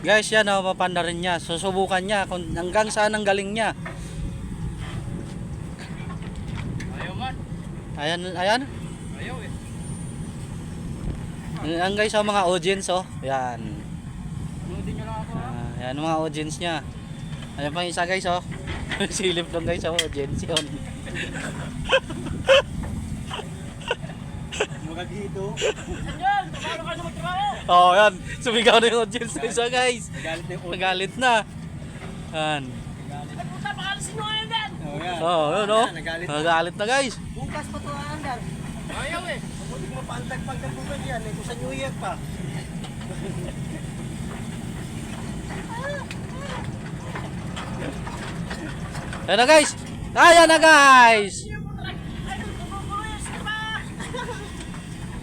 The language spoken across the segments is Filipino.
Guys, yan oh, papanda rin niya. Susubukan niya kung hanggang saan ang galing niya. Ayaw man. Ayan, ayan. Ayaw eh. Ang guys, oh, mga audience oh. Yan. Nudin nyo lang ako ha. Yan mga audience niya. Ayan pa yung isa guys oh. Silip lang guys oh, audience yun. Magagito. Sanyan! Paano ka na magtrabaho? Oh, yan. Sumigaw na yung audience na isa guys. Galit na yung audience. Nagalit na. Yan. Ay puta, pakalisin mo ngayon yan! Oo yan. Oh, yun oh. Nagalit. Nagalit na guys. Bukas pa ito aandar. Ayaw eh. Mabuti mo paantag-pagkabukan yan. Ito sa New Year pa. Ayan na guys. Ayan na guys.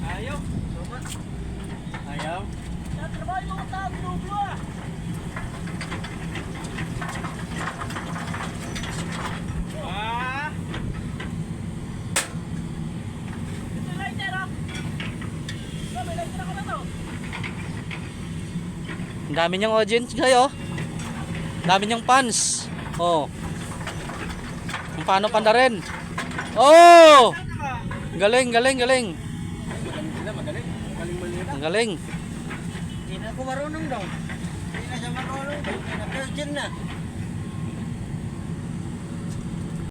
Ayaw. Ayaw. Trabaho yung mga tao, binubulo ah. Ito yung lighter ah. May lighter ako na to. Ang dami niyang audience guys oh. Ang dami niyang fans. Oh. Kung paano panda rin. Oh! Galing, galing, galing. Magaling. Magaling maliit. Ang galing. Hindi na ako marunong daw. Hindi na siya marunong. Hindi na virgin na.